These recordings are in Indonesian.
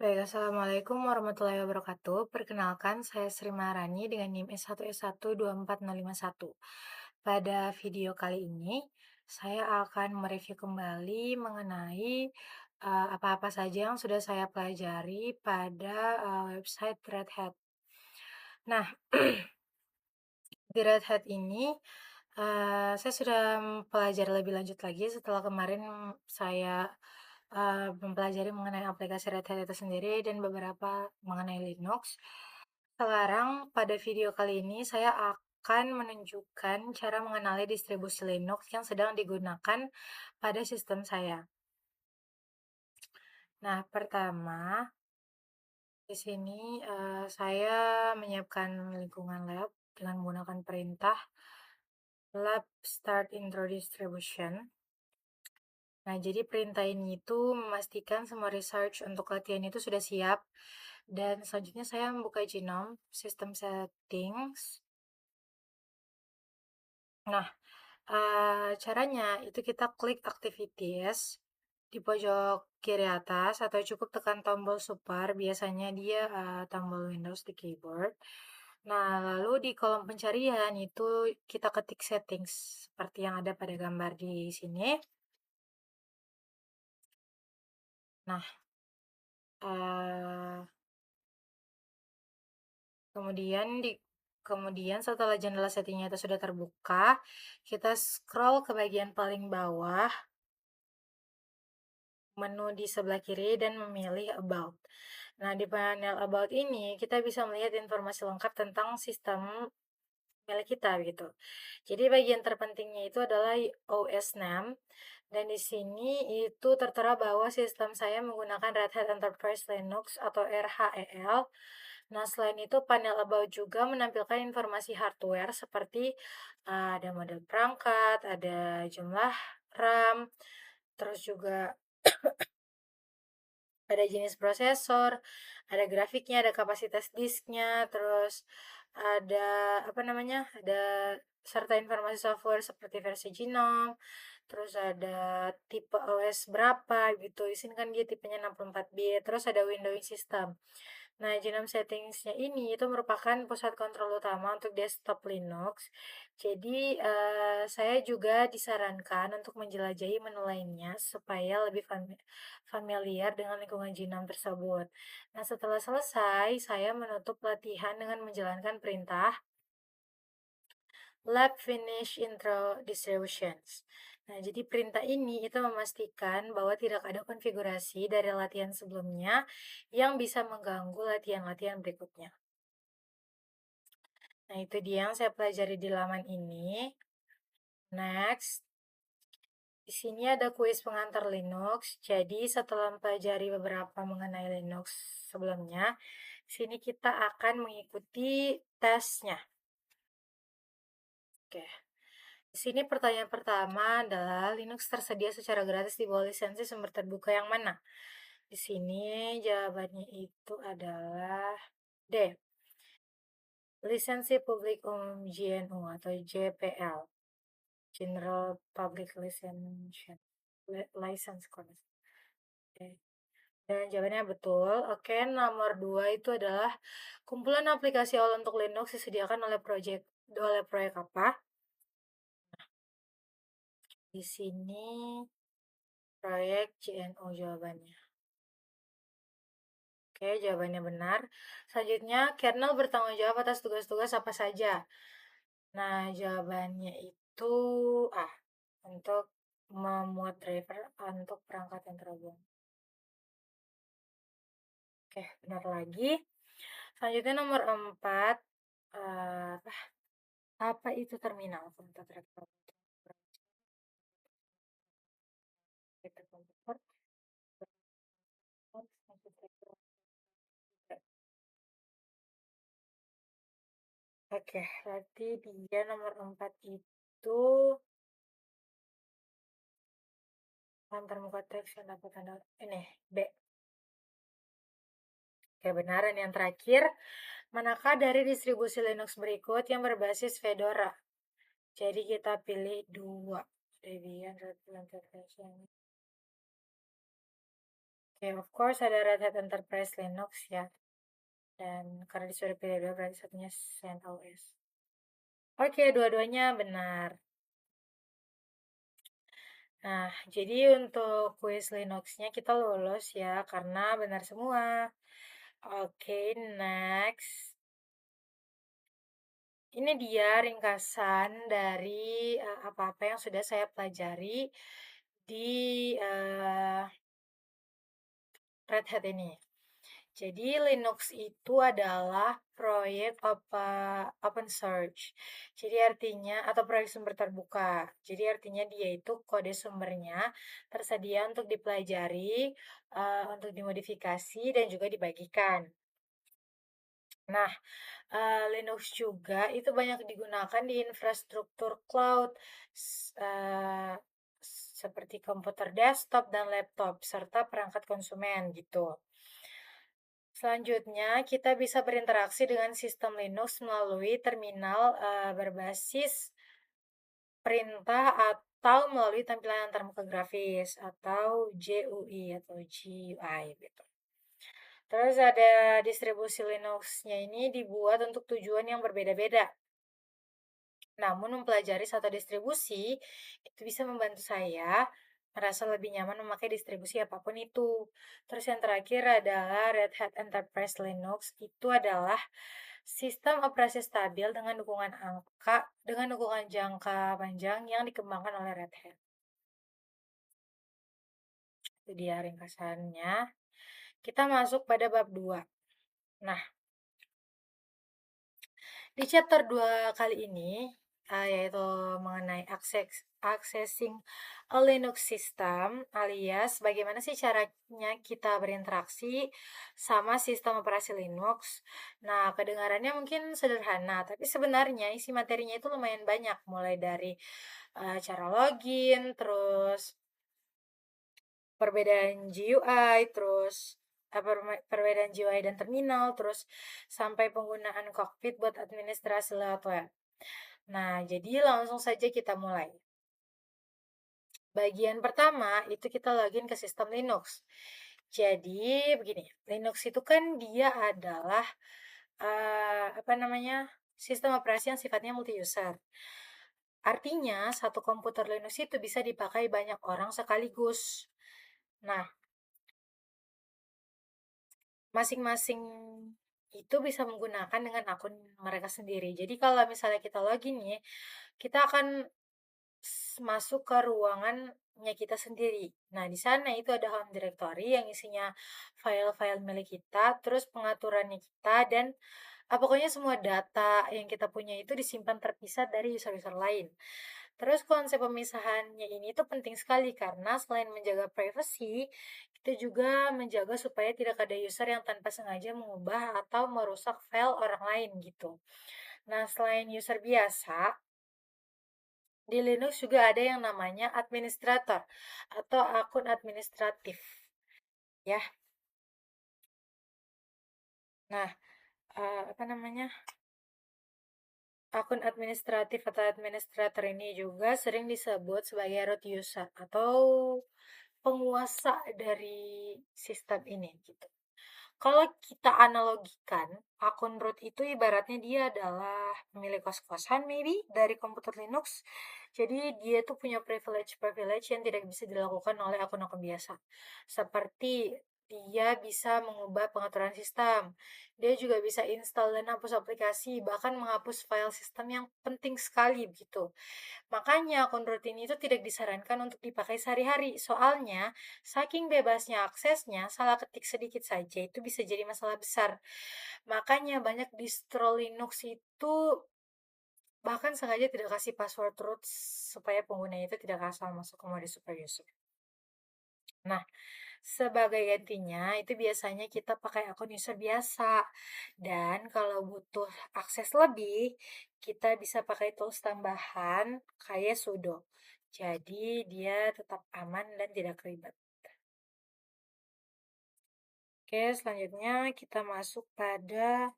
Baik, Assalamualaikum warahmatullahi wabarakatuh. Perkenalkan, saya Sri Maharani dengan NIM S1S12401. Pada video kali ini, saya akan mereview kembali mengenai apa-apa saja yang sudah saya pelajari pada website Red Hat. Nah, di Red Hat ini saya sudah mempelajari lebih lanjut lagi setelah kemarin saya mempelajari mengenai aplikasi Red Hat itu sendiri dan beberapa mengenai Linux. Sekarang pada video kali ini saya akan menunjukkan cara mengenali distribusi Linux yang sedang digunakan pada sistem saya. Nah, pertama di sini saya menyiapkan lingkungan lab dengan menggunakan perintah lab start intro distribution. Nah, jadi perintah ini itu memastikan semua research untuk latihan itu sudah siap. Dan selanjutnya saya membuka Genome System Settings. Nah, caranya itu kita klik Activities di pojok kiri atas atau cukup tekan tombol super, biasanya dia tombol Windows di keyboard. Nah, lalu di kolom pencarian itu kita ketik settings seperti yang ada pada gambar di sini. Nah, eh, kemudian setelah jendela settingnya itu sudah terbuka, kita scroll ke bagian paling bawah menu di sebelah kiri dan memilih About. Nah, di panel About ini kita bisa melihat informasi lengkap tentang sistem milik kita gitu. Jadi bagian terpentingnya itu adalah OS name dan di sini itu tertera bahwa sistem saya menggunakan Red Hat Enterprise Linux atau RHEL. Nah, selain itu panel About juga menampilkan informasi hardware seperti ada model perangkat, ada jumlah RAM, terus juga ada jenis prosesor, ada grafiknya, ada kapasitas disknya, terus ada apa namanya, ada serta informasi software seperti versi Genome, terus ada tipe OS berapa gitu. Di sini kan dia tipenya 64 bit, terus ada windowing system. Nah, Genome Settings-nya ini itu merupakan pusat kontrol utama untuk desktop Linux. Jadi, saya juga disarankan untuk menjelajahi menu lainnya supaya lebih familiar dengan lingkungan Genome tersebut. Nah, setelah selesai, saya menutup latihan dengan menjalankan perintah Lab Finish Intro Distributions. Nah, jadi perintah ini itu memastikan bahwa tidak ada konfigurasi dari latihan sebelumnya yang bisa mengganggu latihan-latihan berikutnya. Nah, itu dia yang saya pelajari di laman ini. Next, di sini ada kuis pengantar Linux. Jadi, setelah mempelajari beberapa mengenai Linux sebelumnya, di sini kita akan mengikuti tesnya. Oke. Di sini pertanyaan pertama adalah Linux tersedia secara gratis di bawah lisensi sumber terbuka yang mana? Di sini jawabannya itu adalah D. Lisensi Publik Umum GNU atau JPL. General Public License Code. Oke. Dan jawabannya betul. Oke, nomor 2 itu adalah kumpulan aplikasi awal untuk Linux disediakan oleh proyek apa? Di sini proyek GNU jawabannya. Oke, jawabannya benar. Selanjutnya, kernel bertanggung jawab atas tugas-tugas apa saja? Nah, jawabannya itu A, untuk memuat driver untuk perangkat yang terhubung. Oke, benar lagi. Selanjutnya nomor 4, apa apa itu terminal komputer komputer. Oke, berarti dia nomor 4 itu antar muka teks yang dapat tanda ini B. Oke, benar. Dan yang terakhir, manakah dari distribusi Linux berikut yang berbasis Fedora? Jadi kita pilih 2. Debian, Red Hat, Oke, Ya, of course ada Red Hat Enterprise Linux ya. Dan karena disuruh pilih dua berarti satunya CentOS. Oke, dua-duanya benar. Nah, jadi untuk kuis Linux-nya kita lulus ya, karena benar semua. Oke, next. Ini dia ringkasan dari apa-apa yang sudah saya pelajari di Red Hat ini. Jadi Linux itu adalah proyek open source. Jadi artinya atau proyek sumber terbuka. Jadi artinya dia itu kode sumbernya tersedia untuk dipelajari, untuk dimodifikasi dan juga dibagikan. Nah, Linux juga itu banyak digunakan di infrastruktur cloud seperti komputer desktop dan laptop serta perangkat konsumen gitu. Selanjutnya, kita bisa berinteraksi dengan sistem Linux melalui terminal berbasis perintah atau melalui tampilan antarmuka grafis atau GUI atau GUI gitu. Terus ada distribusi Linux-nya ini dibuat untuk tujuan yang berbeda-beda. Namun mempelajari satu distribusi itu bisa membantu saya merasa lebih nyaman memakai distribusi apapun itu. Terus yang terakhir adalah Red Hat Enterprise Linux itu adalah sistem operasi stabil dengan dukungan jangka panjang yang dikembangkan oleh Red Hat. Itu dia ringkasannya. Kita masuk pada bab 2. Nah, di chapter 2 kali ini, yaitu mengenai accessing a Linux system, alias bagaimana sih caranya kita berinteraksi sama sistem operasi Linux. Nah, kedengarannya mungkin sederhana, tapi sebenarnya isi materinya itu lumayan banyak, mulai dari cara login, terus perbedaan GUI, terus perbedaan GUI dan terminal, terus sampai penggunaan cockpit buat administrasi lewat web. Nah, jadi langsung saja kita mulai. Bagian pertama itu kita login ke sistem Linux. Jadi begini, Linux itu kan dia adalah apa namanya sistem operasi yang sifatnya multi user. Artinya satu komputer Linux itu bisa dipakai banyak orang sekaligus. Nah, masing-masing itu bisa menggunakan dengan akun mereka sendiri. Jadi kalau misalnya kita login nih, kita akan masuk ke ruangannya kita sendiri. Nah, di sana itu ada home directory yang isinya file-file milik kita, terus pengaturannya kita, dan pokoknya semua data yang kita punya itu disimpan terpisah dari user-user lain. Terus konsep pemisahannya ini tuh penting sekali karena selain menjaga privacy, kita juga menjaga supaya tidak ada user yang tanpa sengaja mengubah atau merusak file orang lain gitu. Nah, selain user biasa, di Linux juga ada yang namanya administrator atau akun administratif, ya. Nah, apa namanya? Akun administratif atau administrator ini juga sering disebut sebagai root user atau penguasa dari sistem ini gitu. Kalau kita analogikan, akun root itu ibaratnya dia adalah pemilik kos-kosan maybe dari komputer Linux. Jadi dia tuh punya privilege-privilege yang tidak bisa dilakukan oleh akun-akun biasa. Seperti dia bisa mengubah pengaturan sistem. Dia juga bisa install dan hapus aplikasi, bahkan menghapus file sistem yang penting sekali gitu. Makanya akun rutin itu tidak disarankan untuk dipakai sehari-hari. Soalnya, saking bebasnya aksesnya, salah ketik sedikit saja itu bisa jadi masalah besar. Makanya banyak distro Linux itu bahkan sengaja tidak kasih password root supaya pengguna itu tidak asal masuk ke mode super user. Nah, sebagai gantinya itu biasanya kita pakai akun user biasa. Dan kalau butuh akses lebih, kita bisa pakai tools tambahan kayak sudo. Jadi dia tetap aman dan tidak ribet. Oke, selanjutnya kita masuk pada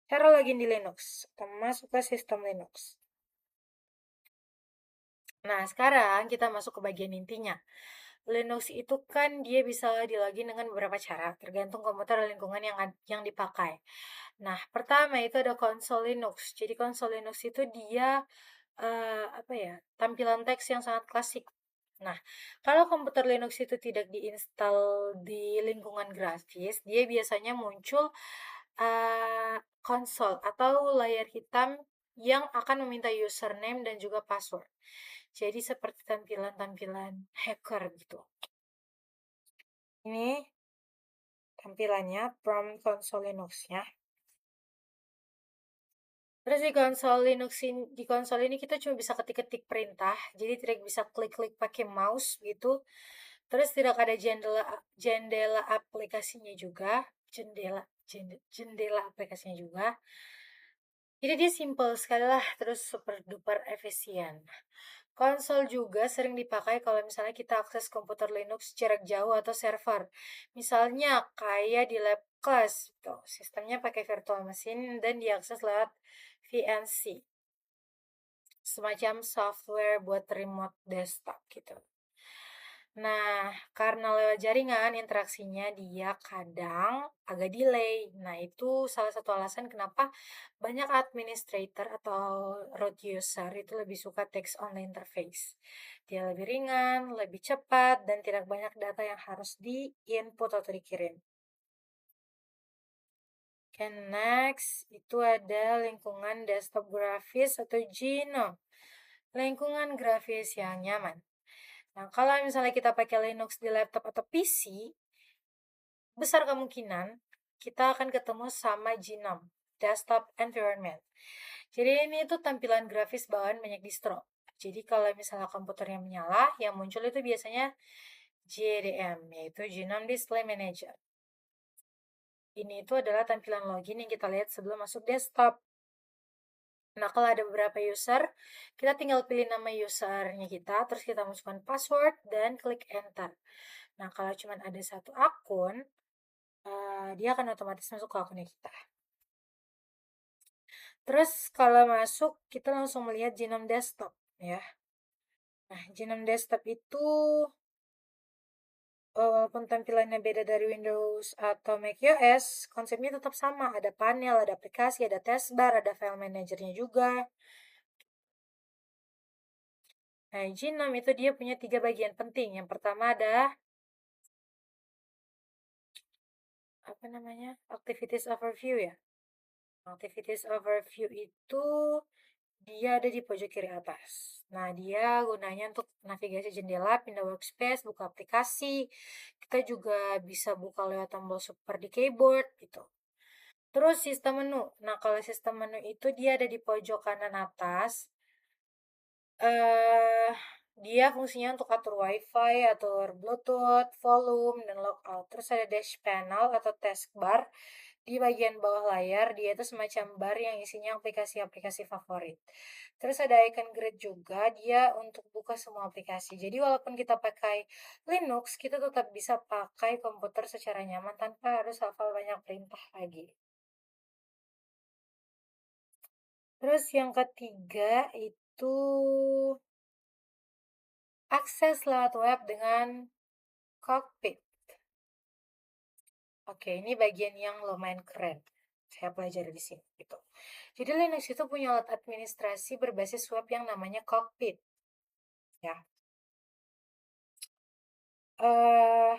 cara login di Linux. Kita masuk ke sistem Linux. Nah, sekarang kita masuk ke bagian intinya. Linux itu kan dia bisa di-login dengan beberapa cara, tergantung komputer dan lingkungan yang dipakai. Nah, pertama itu ada konsol Linux. Jadi konsol Linux itu dia apa ya, tampilan teks yang sangat klasik. Nah, kalau komputer Linux itu tidak diinstal di lingkungan grafis, dia biasanya muncul konsol atau layar hitam yang akan meminta username dan juga password. Jadi seperti tampilan-tampilan hacker gitu. Ini tampilannya prompt konsol Linux-nya. Terus di konsol ini kita cuma bisa ketik-ketik perintah, jadi tidak bisa klik-klik pakai mouse gitu. Terus tidak ada jendela jendela aplikasinya juga, jendela aplikasinya juga. Jadi dia simple sekali lah, terus super duper efisien. Konsol juga sering dipakai kalau misalnya kita akses komputer Linux jarak jauh atau server. Misalnya kayak di lab kelas, gitu. Sistemnya pakai virtual machine dan diakses lewat VNC, semacam software buat remote desktop gitu. Nah, karena lewat jaringan interaksinya dia kadang agak delay. Nah, itu salah satu alasan kenapa banyak administrator atau root user itu lebih suka text only interface. Dia lebih ringan, lebih cepat, dan tidak banyak data yang harus di-input atau dikirim. Oke, next itu ada lingkungan desktop grafis atau GNOME. Lingkungan grafis yang nyaman. Nah, kalau misalnya kita pakai Linux di laptop atau PC, besar kemungkinan kita akan ketemu sama GNOME, Desktop Environment. Jadi ini itu tampilan grafis bawaan banyak distro. Jadi kalau misalnya komputernya menyala, yang muncul itu biasanya JDM, yaitu GNOME Display Manager. Ini itu adalah tampilan login yang kita lihat sebelum masuk desktop. Nah, kalau ada beberapa user, kita tinggal pilih nama usernya kita, terus kita masukkan password, dan klik enter. Nah, kalau cuma ada satu akun, dia akan otomatis masuk ke akunnya kita. Terus kalau masuk, kita langsung melihat Genome Desktop, ya. Nah, Genome Desktop itu walaupun tampilannya beda dari Windows atau macOS, konsepnya tetap sama. Ada panel, ada aplikasi, ada taskbar, ada file manajernya juga. Nah, Genome itu dia punya 3 bagian penting. Yang pertama ada apa namanya? Activities Overview ya. Activities Overview itu dia ada di pojok kiri atas. Nah, dia gunanya untuk navigasi jendela, pindah workspace, buka aplikasi. Kita juga bisa buka lewat tombol super di keyboard gitu. Terus sistem menu. Nah, kalau sistem menu itu dia ada di pojok kanan atas. eh Dia fungsinya untuk atur WiFi, atur Bluetooth, volume, dan logout. Terus ada dash panel atau taskbar. Di bagian bawah layar, dia itu semacam bar yang isinya aplikasi-aplikasi favorit. Terus ada icon grid juga, dia untuk buka semua aplikasi. Jadi walaupun kita pakai Linux, kita tetap bisa pakai komputer secara nyaman tanpa harus hafal banyak perintah lagi. Terus yang ketiga itu akses lewat web dengan cockpit. Oke, ini bagian yang lumayan keren. Saya pelajari di sini gitu. Jadi Linux itu punya alat administrasi berbasis web yang namanya cockpit, ya. eh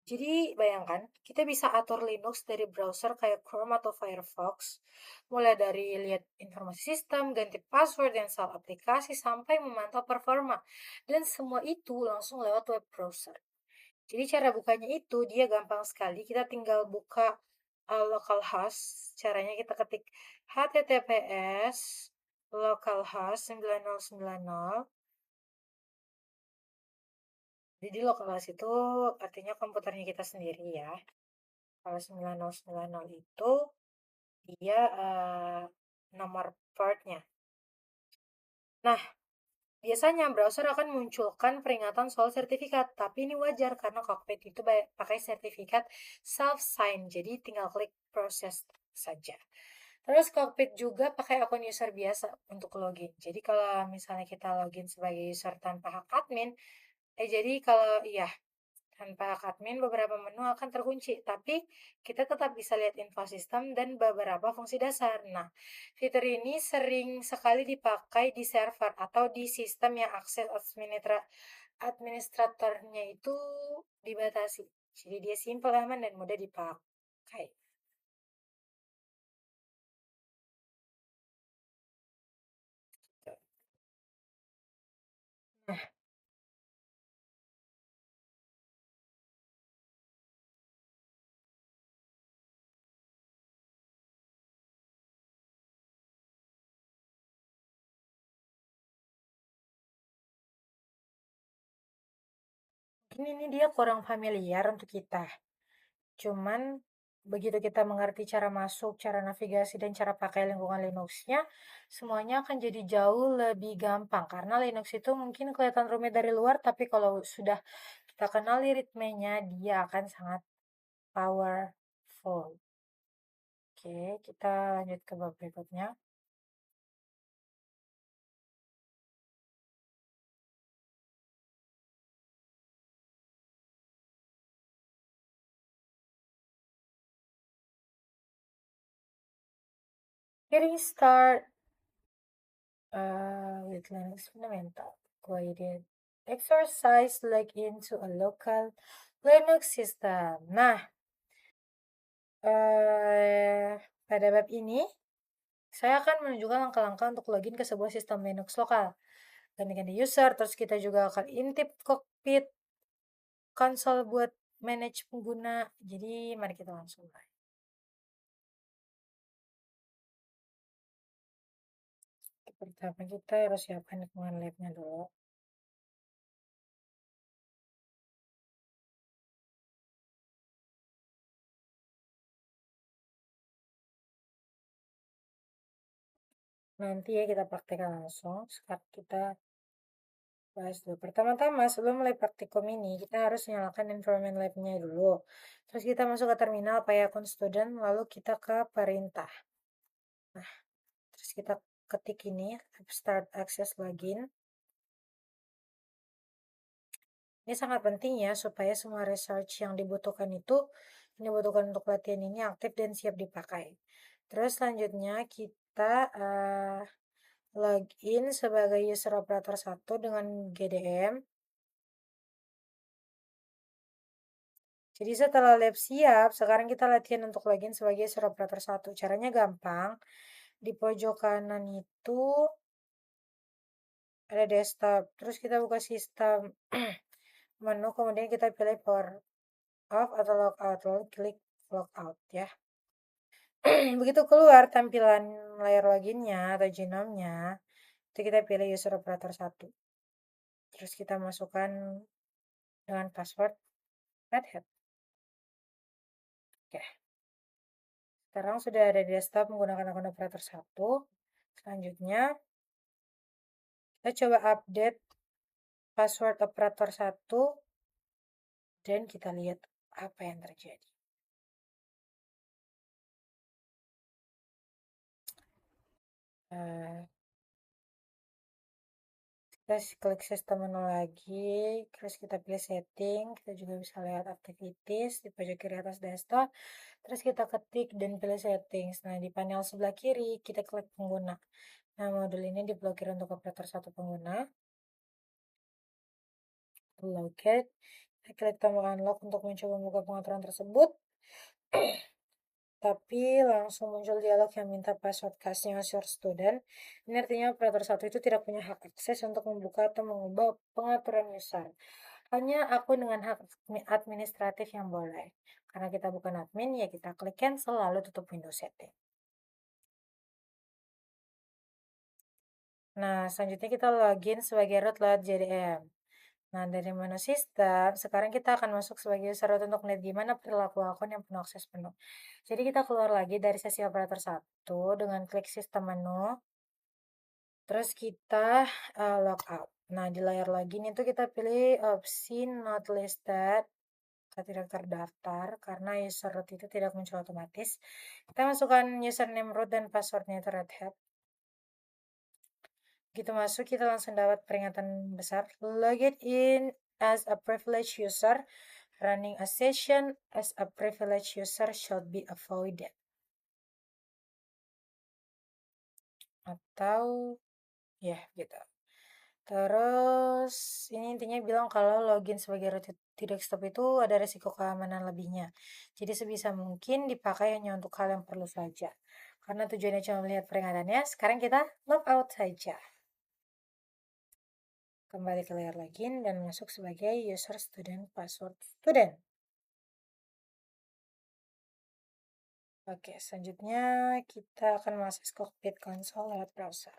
jadi bayangkan kita bisa atur Linux dari browser kayak Chrome atau Firefox, mulai dari lihat informasi sistem, ganti password, install aplikasi, sampai memantau performa. Dan semua itu langsung lewat web browser. Jadi cara bukanya itu dia gampang sekali. Kita tinggal buka localhost. Caranya kita ketik https localhost 9090. Jadi localhost itu artinya komputernya kita sendiri ya. Kalau 9090 itu dia nomor portnya. Nah, biasanya browser akan munculkan peringatan soal sertifikat, tapi ini wajar karena cockpit itu pakai sertifikat self-sign, jadi tinggal klik proses saja. Terus cockpit juga pakai akun user biasa untuk login. Jadi kalau misalnya kita login sebagai user tanpa hak admin, jadi kalau iya tanpa hak admin beberapa menu akan terkunci, tapi kita tetap bisa lihat info sistem dan beberapa fungsi dasar. Nah, fitur ini sering sekali dipakai di server atau di sistem yang akses administratornya itu dibatasi. Jadi dia simple, aman, dan mudah dipakai. Nah, ini dia kurang familiar untuk kita. Cuman begitu kita mengerti cara masuk, cara navigasi, dan cara pakai lingkungan Linux-nya, semuanya akan jadi jauh lebih gampang. Karena Linux itu mungkin kelihatan rumit dari luar, tapi kalau sudah kita kenali ritmenya, dia akan sangat powerful. Oke, kita lanjut ke bab berikutnya. Getting start with Linux fundamental. Guided exercise like into a local Linux system. Nah, pada bab ini, saya akan menunjukkan langkah-langkah untuk login ke sebuah sistem Linux lokal. Ganti-ganti user, terus kita juga akan intip cockpit, konsol buat manage pengguna. Jadi, mari kita langsung mulai. Pertama, kita harus siapkan lingkungan labnya dulu. Nanti ya kita praktekkan langsung. Sekarang kita bahas dulu. Pertama-tama, sebelum mulai praktikum ini, kita harus nyalakan environment lab-nya dulu. Terus kita masuk ke terminal, pakai akun student, lalu kita ke perintah. Nah, terus kita ketik ini, start access login. Ini sangat penting ya, supaya semua research yang dibutuhkan untuk latihan ini aktif dan siap dipakai. Terus selanjutnya kita login sebagai user operator 1 dengan GDM. Jadi setelah lab siap, sekarang kita latihan untuk login sebagai user operator 1. Caranya gampang. Di pojok kanan itu ada desktop. Terus kita buka sistem menu, kemudian kita pilih power off atau logout, lalu klik logout ya. Begitu keluar tampilan layar loginnya atau genomnya, itu kita pilih user operator 1. Terus kita masukkan dengan password Red Hat. Oke. Sekarang sudah ada di desktop menggunakan akun operator 1. Selanjutnya, kita coba update password operator 1 dan kita lihat apa yang terjadi. Nah, kita klik sistem menu lagi, terus kita pilih setting, kita juga bisa lihat activities di pojok kiri atas desktop, terus kita ketik dan pilih settings. Nah, di panel sebelah kiri kita klik pengguna. Nah, modul ini diblokir untuk operator 1 pengguna. Locate, kita klik tombol unlock untuk mencoba membuka pengaturan tersebut. Tapi langsung muncul dialog yang minta password khasnya Azure Student. Ini artinya operator 1 itu tidak punya hak akses untuk membuka atau mengubah pengaturan user. Hanya akun dengan hak administratif yang boleh. Karena kita bukan admin, ya kita klik cancel lalu tutup Windows setting. Nah, selanjutnya kita login sebagai root lewat JDM. Nah, dari menu sistem, sekarang kita akan masuk sebagai user root untuk melihat gimana perilaku akun yang penuh akses penuh. Jadi kita keluar lagi dari sesi operator 1 dengan klik sistem menu. Terus kita log out. Nah, di layar login itu kita pilih opsi not listed. tidak terdaftar karena user root itu tidak muncul otomatis. Kita masukkan username root dan passwordnya itu Red Hat. Begitu masuk, kita langsung dapat peringatan besar. Login in as a privileged user. Running a session as a privileged user should be avoided. Atau, ya gitu. Terus, ini intinya bilang kalau login sebagai root tidak stop itu ada resiko keamanan lebihnya. Jadi sebisa mungkin dipakai hanya untuk hal yang perlu saja. Karena tujuannya cuma melihat peringatannya, sekarang kita log out saja. Kembali ke layar login dan masuk sebagai user student password student. Oke, selanjutnya kita akan mengakses cockpit console lewat browser.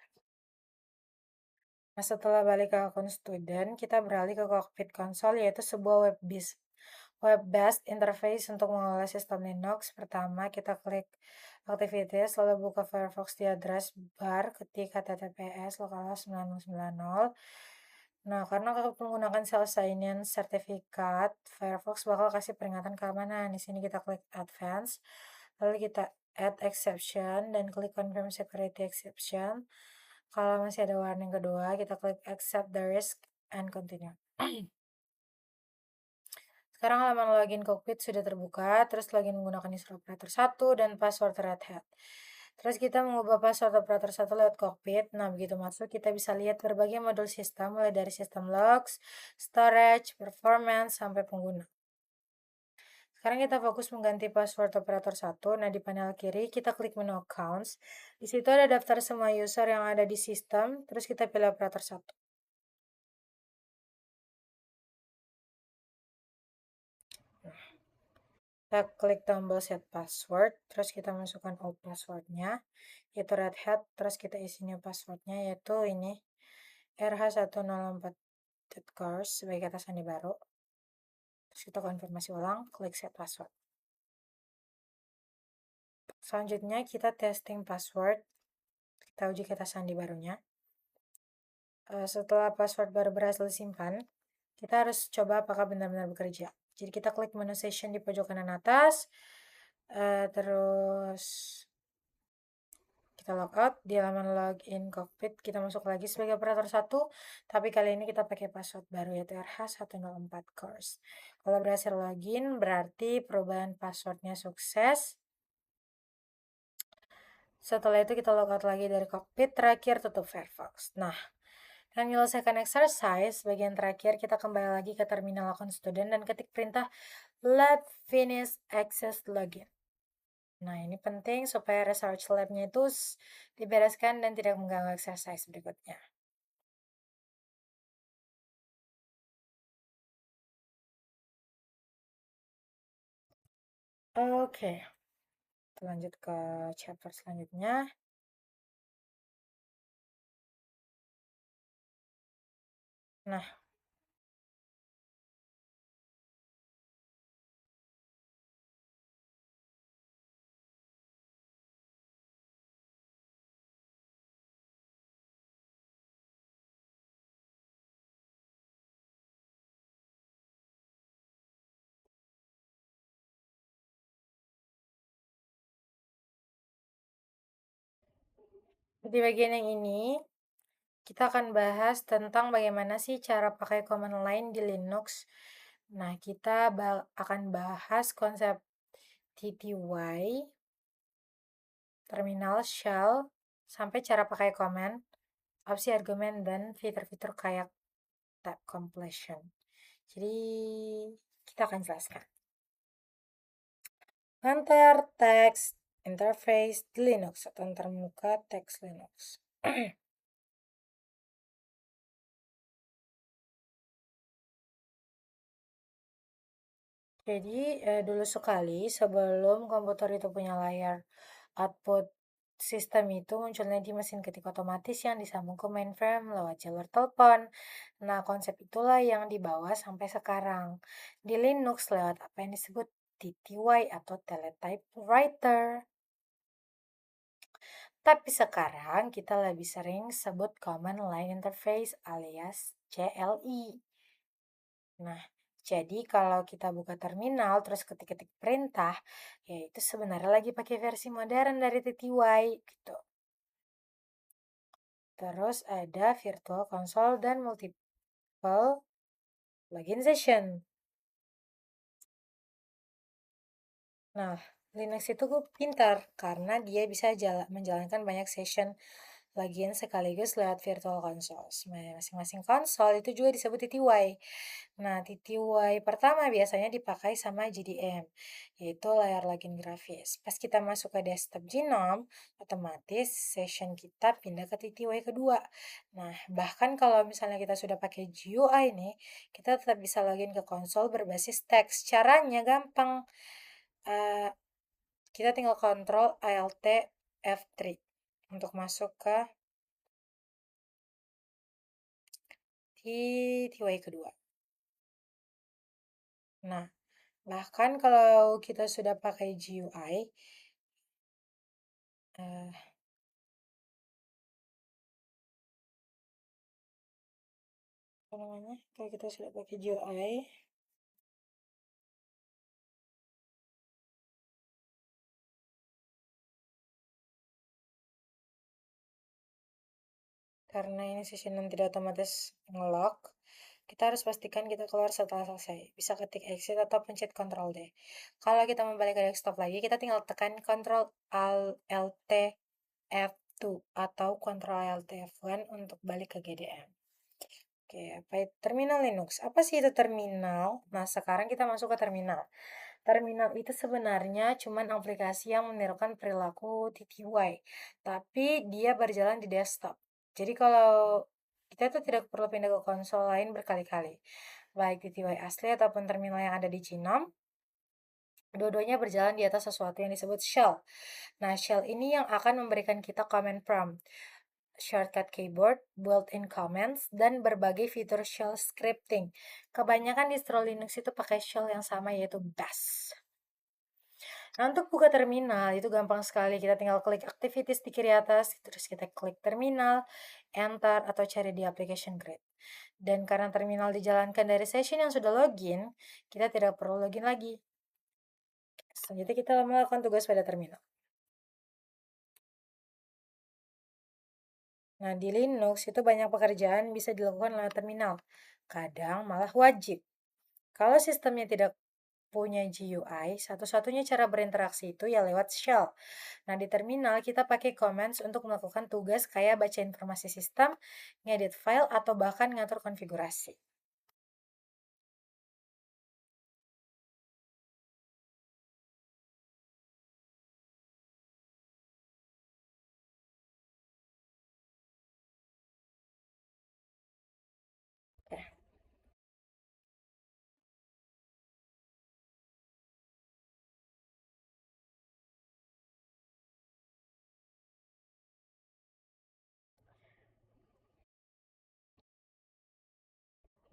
Nah, setelah balik ke akun student, kita beralih ke cockpit console, yaitu sebuah web-based interface untuk mengelola sistem Linux. Pertama, kita klik Activities, lalu buka Firefox di address bar, ketik https localhost 9090. Nah, karena menggunakan self-sign-in sertifikat, Firefox bakal kasih peringatan keamanan. Di sini kita klik Advanced, lalu kita Add Exception, dan klik Confirm Security Exception. Kalau masih ada warning kedua, kita klik Accept the Risk and Continue. Sekarang halaman login cockpit sudah terbuka, terus login menggunakan user operator 1 dan password Red Hat. Terus kita mengubah password operator 1 lewat cockpit. Nah, begitu masuk kita bisa lihat berbagai modul sistem mulai dari sistem logs, storage, performance, sampai pengguna. Sekarang kita fokus mengganti password operator 1. Nah, di panel kiri kita klik menu accounts. Di situ ada daftar semua user yang ada di sistem, terus kita pilih operator 1. Kita klik tombol set password, terus kita masukkan old passwordnya, yaitu Red Hat, terus kita isi new passwordnya, yaitu ini, rh1004.course sebagai kata sandi baru. Terus kita konfirmasi ulang, klik set password. Selanjutnya kita testing password, kita uji kata sandi barunya. Setelah password baru berhasil disimpan, kita harus coba apakah benar-benar bekerja. Jadi kita klik menu session di pojok kanan atas, terus kita logout di halaman login cockpit, kita masuk lagi sebagai operator 1, tapi kali ini kita pakai password baru yaitu rh104course. Kalau berhasil login berarti perubahan passwordnya sukses. Setelah itu kita logout lagi dari cockpit, terakhir tutup Firefox. Nah, dan menyelesaikan exercise, bagian terakhir kita kembali lagi ke terminal akun student dan ketik perintah let finish access login. Nah, ini penting supaya research lab-nya itu dibereskan dan tidak mengganggu exercise berikutnya. Oke, lanjut ke chapter selanjutnya. Nah, di bagian yang ini, kita akan bahas tentang bagaimana sih cara pakai command line di Linux. Nah, kita akan bahas konsep TTY, terminal, shell, sampai cara pakai command, opsi argumen, dan fitur-fitur kayak tab completion. Jadi, kita akan jelaskan. Enter text interface di Linux atau termuka teks Linux. Jadi, dulu sekali sebelum komputer itu punya layar output sistem itu munculnya di mesin ketik otomatis yang disambung ke mainframe lewat jalur telepon. Nah, konsep itulah yang dibawa sampai sekarang di Linux lewat apa yang disebut TTY atau Teletype Writer. Tapi sekarang kita lebih sering sebut Command Line Interface alias CLI. Nah, Jadi kalau kita buka terminal terus ketik-ketik perintah, ya itu sebenarnya lagi pakai versi modern dari TTY gitu. Terus ada Virtual Console dan Multiple Login Session. Nah, Linux itu gue pintar karena dia bisa menjalankan banyak session login sekaligus lewat virtual console. Masing-masing konsol itu juga disebut TTY. Nah, TTY pertama biasanya dipakai sama GDM, yaitu layar login grafis. Pas kita masuk ke desktop Genome, otomatis session kita pindah ke TTY kedua. Nah, bahkan kalau misalnya kita sudah pakai GUI nih, kita tetap bisa login ke konsol berbasis teks. Caranya gampang. Eh, kita tinggal kontrol Alt F3 untuk masuk ke TTY kedua. Nah, bahkan kalau kita sudah pakai GUI, eh, apa namanya? Kalau kita sudah pakai GUI, karena ini session tidak otomatis nge-lock, kita harus pastikan kita keluar setelah selesai. Bisa ketik exit atau pencet Ctrl D. Kalau kita mau balik ke desktop lagi, kita tinggal tekan Ctrl Alt F2 atau Ctrl Alt F1 untuk balik ke GDM. Oke, apa itu terminal Linux? Apa sih itu terminal? Nah, sekarang kita masuk ke terminal. Terminal itu sebenarnya cuman aplikasi yang menirukan perilaku TTY, tapi dia berjalan di desktop. Jadi kalau kita tuh tidak perlu pindah ke konsol lain berkali-kali. Baik TTY asli ataupun terminal yang ada di Genome, dua-duanya berjalan di atas sesuatu yang disebut shell. Nah, shell ini yang akan memberikan kita command prompt, shortcut keyboard, built-in commands, dan berbagai fitur shell scripting. Kebanyakan distro Linux itu pakai shell yang sama yaitu bash. Nah, untuk buka terminal itu gampang sekali. Kita tinggal klik activities di kiri atas, terus kita klik terminal, enter, atau cari di application grid. Dan karena terminal dijalankan dari session yang sudah login, kita tidak perlu login lagi. Selanjutnya kita melakukan tugas pada terminal. Nah, di Linux itu banyak pekerjaan bisa dilakukan lewat terminal. Kadang malah wajib. Kalau sistemnya tidak punya GUI, satu-satunya cara berinteraksi itu ya lewat shell. Nah, di terminal kita pakai commands untuk melakukan tugas kayak baca informasi sistem, ngedit file, atau bahkan ngatur konfigurasi. Ya,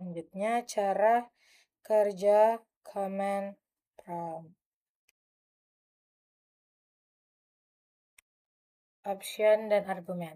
selanjutnya cara kerja command prompt, option, dan argumen.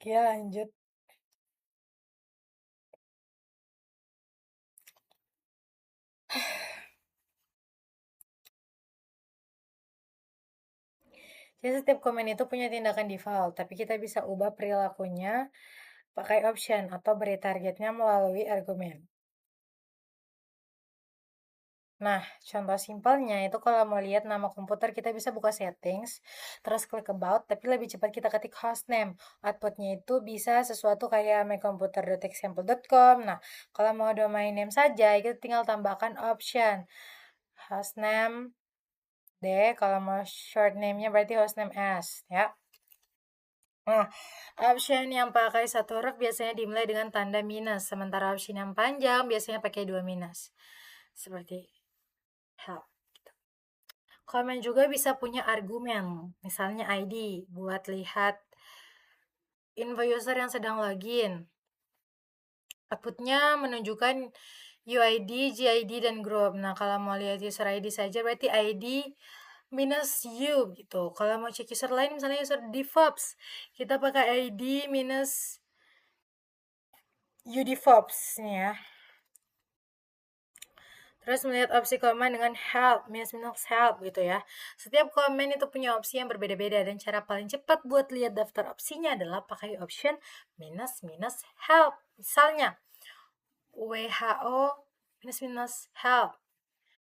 Oke, lanjut. Jadi setiap komen itu punya tindakan default, tapi kita bisa ubah perilakunya pakai option atau beri targetnya melalui argumen. Nah, contoh simpelnya itu kalau mau lihat nama komputer kita bisa buka settings, terus klik about, tapi lebih cepat kita ketik hostname. Outputnya itu bisa sesuatu kayak mycomputer.example.com. Nah, kalau mau domain name saja, kita tinggal tambahkan option hostname D, kalau mau short name-nya berarti hostname S, ya. Nah, option yang pakai satu huruf biasanya dimulai dengan tanda minus, sementara option yang panjang biasanya pakai dua minus. Seperti help. Komen juga bisa punya argumen, misalnya ID, buat lihat info user yang sedang login. Outputnya menunjukkan UID, GID, dan group. Nah, kalau mau lihat user ID saja berarti ID minus U gitu. Kalau mau cek user lain misalnya user DevOps, kita pakai ID minus U DevOps nih ya. Terus melihat opsi komen dengan help, minus help gitu ya. Setiap komen itu punya opsi yang berbeda-beda dan cara paling cepat buat lihat daftar opsinya adalah pakai option minus help. Misalnya, WHO minus help.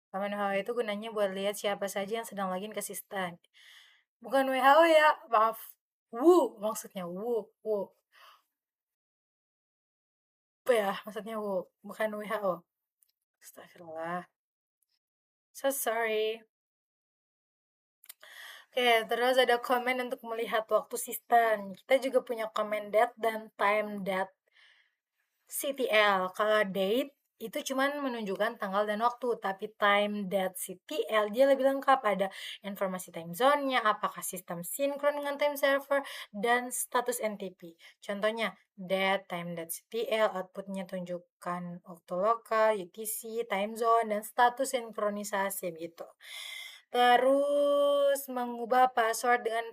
Komen WHO itu gunanya buat lihat siapa saja yang sedang login ke sistem. Bukan WHO ya, maaf. WU maksudnya WU. Apa ya maksudnya WU, bukan WHO. Astagfirullah. So sorry. Oke, terus ada komen untuk melihat waktu sistem. Kita juga punya komen date dan time date CTL. Kalau date itu cuman menunjukkan tanggal dan waktu, tapi time date CTL dia lebih lengkap. Ada informasi time zone-nya, apakah sistem sinkron dengan time server, dan status NTP. Contohnya, date, time date CTL, outputnya tunjukkan waktu lokal, UTC, time zone, dan status sinkronisasi gitu. Terus mengubah password dengan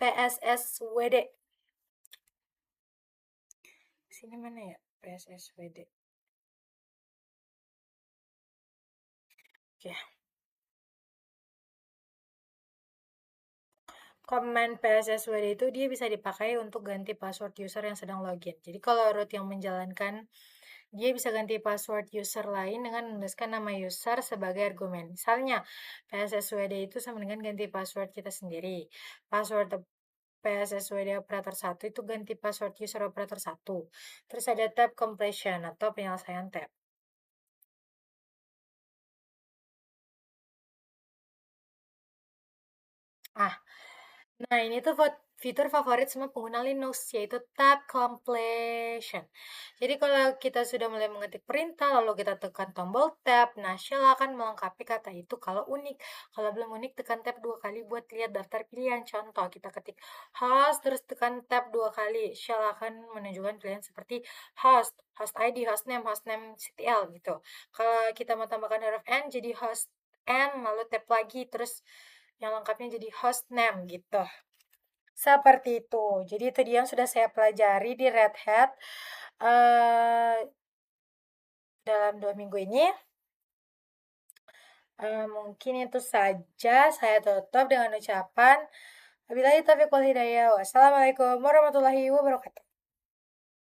PSSWD. Sini mana ya? PSSWD. Oke. Komen PSSWD itu dia bisa dipakai untuk ganti password user yang sedang login. Jadi kalau root yang menjalankan, dia bisa ganti password user lain dengan menuliskan nama user sebagai argumen. Misalnya, PSSWD itu sama dengan ganti password kita sendiri. Password PSSWD operator 1 itu ganti password user operator 1. Terus ada tab completion atau penyelesaian tab. Ah, nah, ini tuh fitur favorit semua pengguna Linux, yaitu tab completion. Jadi kalau kita sudah mulai mengetik perintah, lalu kita tekan tombol tab, nah shell akan melengkapi kata itu kalau unik. Kalau belum unik, tekan tab dua kali buat lihat daftar pilihan. Contoh, kita ketik host, terus tekan tab dua kali. Shell akan menunjukkan pilihan seperti host ID, hostname CTL gitu. Kalau kita mau tambahkan huruf N, jadi host N, lalu tab lagi, terus yang lengkapnya jadi hostname gitu. Seperti itu. Jadi itu dia yang sudah saya pelajari di Red Hat dalam 2 minggu ini. Mungkin itu saja. Saya tutup dengan ucapan wabillahi taufiq wal hidayah. Wassalamualaikum warahmatullahi wabarakatuh.